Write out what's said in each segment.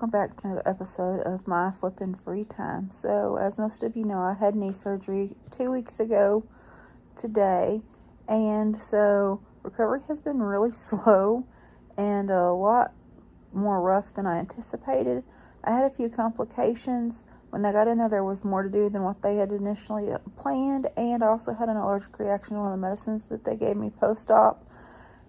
welcome back to another episode of my flippin' free time. So, as most of you know, I had knee surgery 2 weeks ago today, and so recovery has been really slow and a lot more rough than I anticipated. I had a few complications. When I got in there was more to do than what they had initially planned, and I also had an allergic reaction to one of the medicines that they gave me post-op.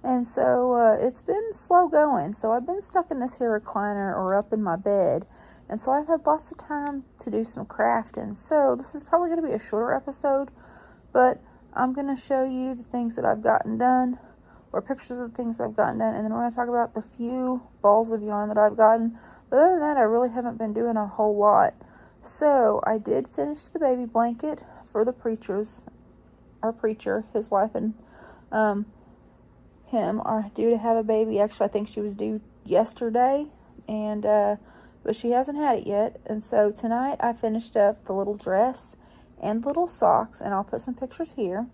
And so it's been slow going. So I've been stuck in this here recliner or up in my bed. And so I've had lots of time to do some crafting. So this is probably going to be a shorter episode, but I'm going to show you the things that I've gotten done, or pictures of things I've gotten done. And then we're going to talk about the few balls of yarn that I've gotten. But other than that, I really haven't been doing a whole lot. So I did finish the baby blanket for the our preacher, his wife, and him are due to have a baby. Actually, I think she was due yesterday, and but she hasn't had it yet. And so tonight I finished up the little dress and little socks, and I'll put some pictures here.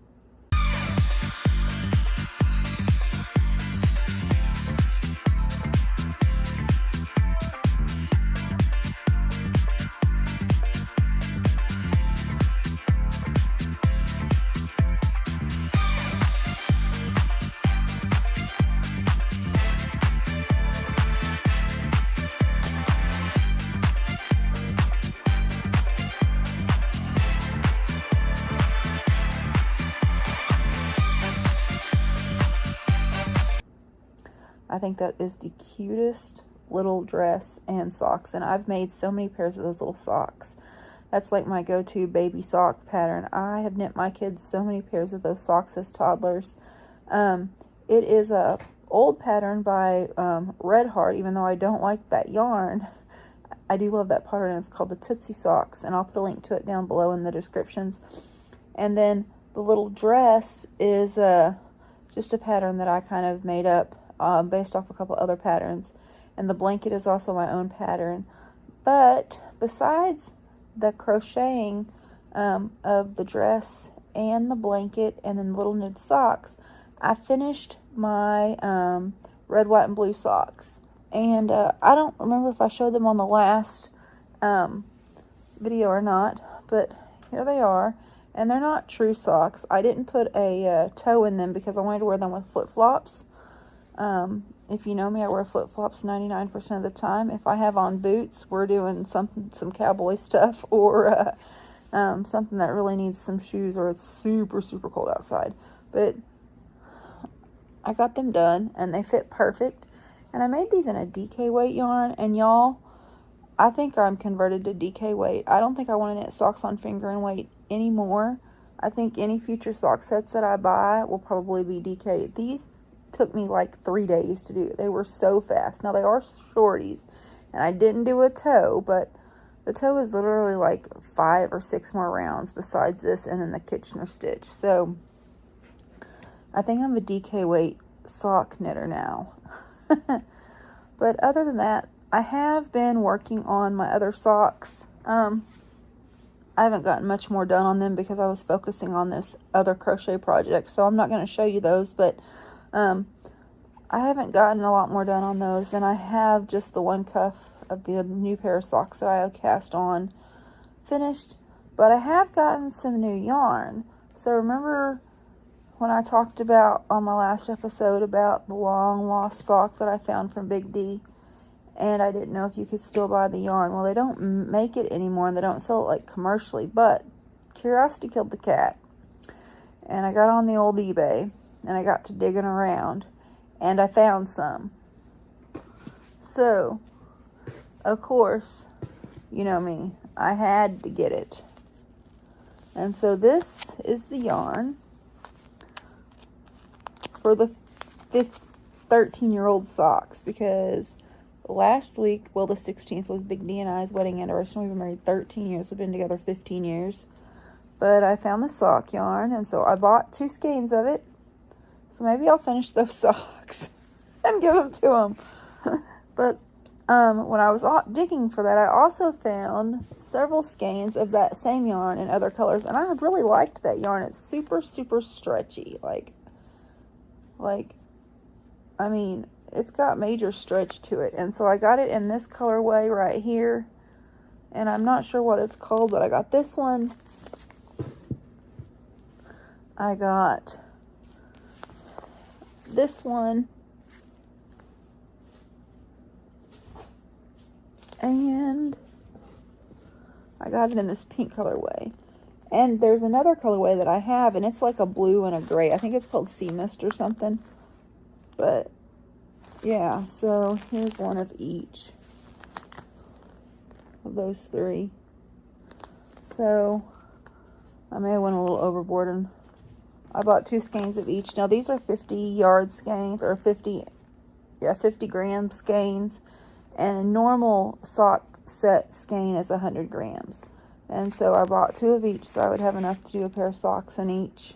I think that is the cutest little dress and socks, and I've made so many pairs of those little socks. That's like my go-to baby sock pattern. I have knit my kids so many pairs of those socks as toddlers. It is a old pattern by Red Heart, even though I don't like that yarn. I do love that pattern, and it's called the Tootsie Socks, and I'll put a link to it down below in the descriptions. And then the little dress is just a pattern that I kind of made up based off a couple other patterns, and the blanket is also my own pattern. But besides the crocheting of the dress and the blanket and then the little knit socks, I finished my red, white, and blue socks, and I don't remember if I showed them on the last video or not, but here they are. And they're not true socks. I didn't put a toe in them because I wanted to wear them with flip-flops. If you know me, I wear flip-flops 99% of the time. If I have on boots, we're doing some cowboy stuff, or something that really needs some shoes, or it's super, super cold outside. But I got them done, and they fit perfect. And I made these in a DK weight yarn, and y'all, I think I'm converted to DK weight. I don't think I want to knit socks on finger and weight anymore. I think any future sock sets that I buy will probably be DK. These took me like 3 days to do. They were so fast. Now they are shorties, and I didn't do a toe, but the toe is literally like 5 or 6 more rounds besides this and then the Kitchener stitch. So I think I'm a DK weight sock knitter now. But other than that, I have been working on my other socks. I haven't gotten much more done on them because I was focusing on this other crochet project, so I'm not going to show you those, but I haven't gotten a lot more done on those, and I have just the one cuff of the new pair of socks that I have cast on finished, but I have gotten some new yarn. So remember when I talked about on my last episode about the long lost sock that I found from Big D, and I didn't know if you could still buy the yarn? Well, they don't make it anymore, and they don't sell it like commercially, but curiosity killed the cat, and I got on the old eBay, and I got to digging around, and I found some. So, of course, you know me, I had to get it. And so this is the yarn for the 13-year-old socks, because last week, well, the 16th was Big D and I's wedding anniversary. We've been married 13 years. We've been together 15 years. But I found the sock yarn, and so I bought 2 skeins of it. So maybe I'll finish those socks and give them to him. But when I was digging for that, I also found several skeins of that same yarn in other colors, and I really liked that yarn. It's super, super stretchy. Like, I mean, it's got major stretch to it. And so I got it in this colorway right here. And I'm not sure what it's called, but I got this one. I got this one. And I got it in this pink colorway. And there's another colorway that I have, and it's like a blue and a gray. I think it's called Sea Mist or something. But, yeah, so here's one of each of those three. So, I may have went a little overboard, and I bought 2 skeins of each. Now, these are 50-yard skeins, or 50 gram skeins. And a normal sock set skein is 100 grams. And so I bought 2 of each, so I would have enough to do a pair of socks in each.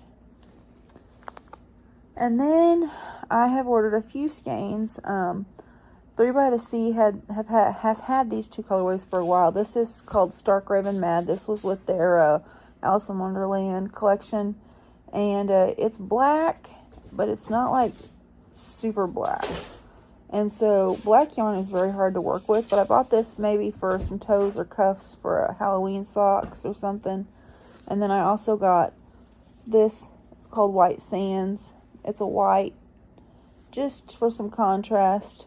And then I have ordered a few skeins. 3 by the Sea has had these 2 colorways for a while. This is called Stark Raven Mad. This was with their Alice in Wonderland collection. And it's black, but it's not like super black. And so black yarn is very hard to work with, but I bought this maybe for some toes or cuffs for a Halloween socks or something. And then I also got this. It's called White Sands. It's a white, just for some contrast,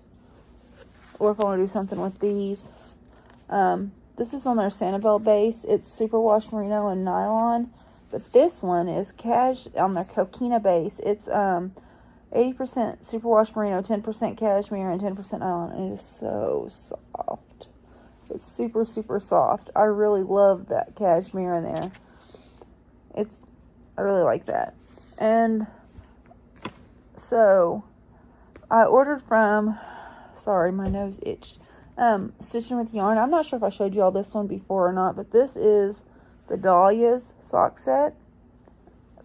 or if I want to do something with these. This is on their Sanibel base. It's superwash merino and nylon, but this one is on their Coquina base. It's 80% superwash merino, 10% cashmere, and 10% nylon. It is so soft. It's super, super soft. I really love that cashmere in there. I really like that. And so I ordered from, sorry, my nose itched, Stitching with Yarn. I'm not sure if I showed you all this one before or not, but this is the Dahlias sock set.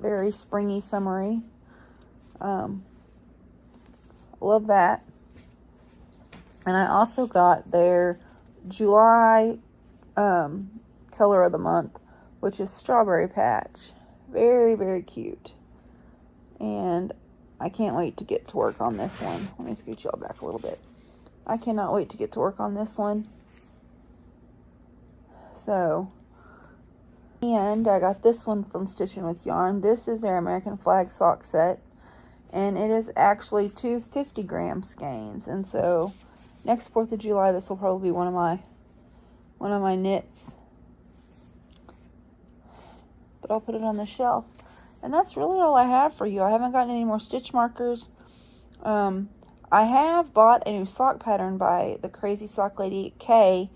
Very springy, summery. Love that. And I also got their July color of the month, which is Strawberry Patch. Very, very cute. And I can't wait to get to work on this one. Let me scoot y'all back a little bit. I cannot wait to get to work on this one. So, and I got this one from Stitching with Yarn. This is their American Flag sock set. And it is actually 2 50-gram skeins. And so, next 4th of July, this will probably be one of my knits. But I'll put it on the shelf. And that's really all I have for you. I haven't gotten any more stitch markers. I have bought a new sock pattern by the Crazy Sock Lady Kay.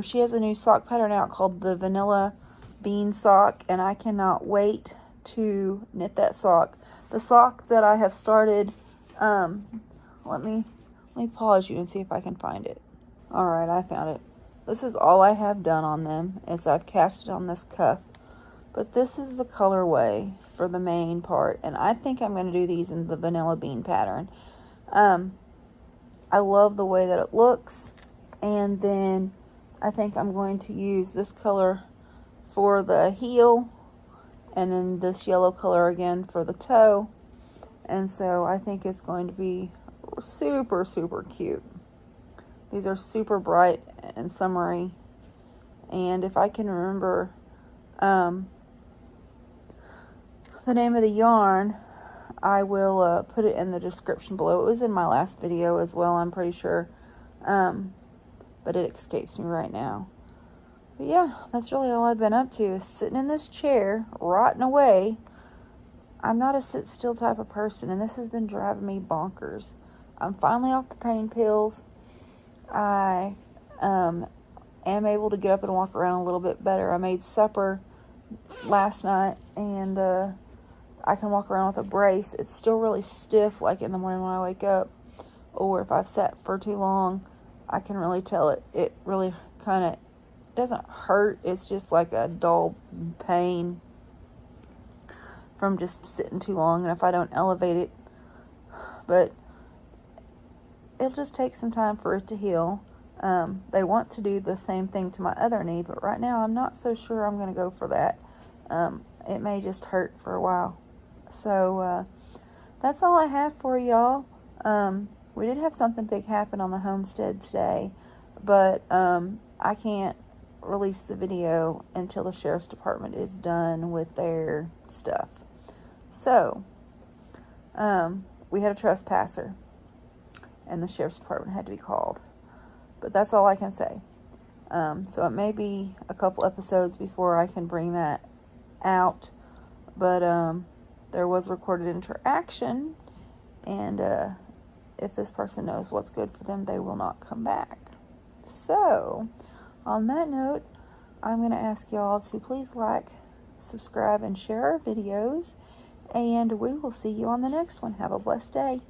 She has a new sock pattern out called the Vanilla Bean Sock, and I cannot wait to knit that sock. The sock that I have started, let me pause you and see if I can find it. Alright, I found it. This is all I have done on them, is I've cast it on this cuff. But this is the colorway for the main part, and I think I'm going to do these in the Vanilla Bean pattern. I love the way that it looks, and then I think I'm going to use this color for the heel, and then this yellow color again for the toe. And so I think it's going to be super, super cute. These are super bright and summery. And if I can remember the name of the yarn, I will put it in the description below. It was in my last video as well, I'm pretty sure. But it escapes me right now. But yeah, that's really all I've been up to, is sitting in this chair, rotting away. I'm not a sit-still type of person, and this has been driving me bonkers. I'm finally off the pain pills. I am able to get up and walk around a little bit better. I made supper last night, and I can walk around with a brace. It's still really stiff, like in the morning when I wake up, or if I've sat for too long, I can really tell it really kind of doesn't hurt. It's just like a dull pain from just sitting too long, and if I don't elevate it. But it'll just take some time for it to heal. They want to do the same thing to my other knee, but right now I'm not so sure I'm going to go for that. It may just hurt for a while. So that's all I have for y'all. We did have something big happen on the homestead today, but I can't release the video until the sheriff's department is done with their stuff. So, we had a trespasser, and the sheriff's department had to be called. But that's all I can say. So it may be a couple episodes before I can bring that out, but there was recorded interaction, and if this person knows what's good for them, they will not come back. So, on that note, I'm going to ask y'all to please like, subscribe, and share our videos, and we will see you on the next one. Have a blessed day.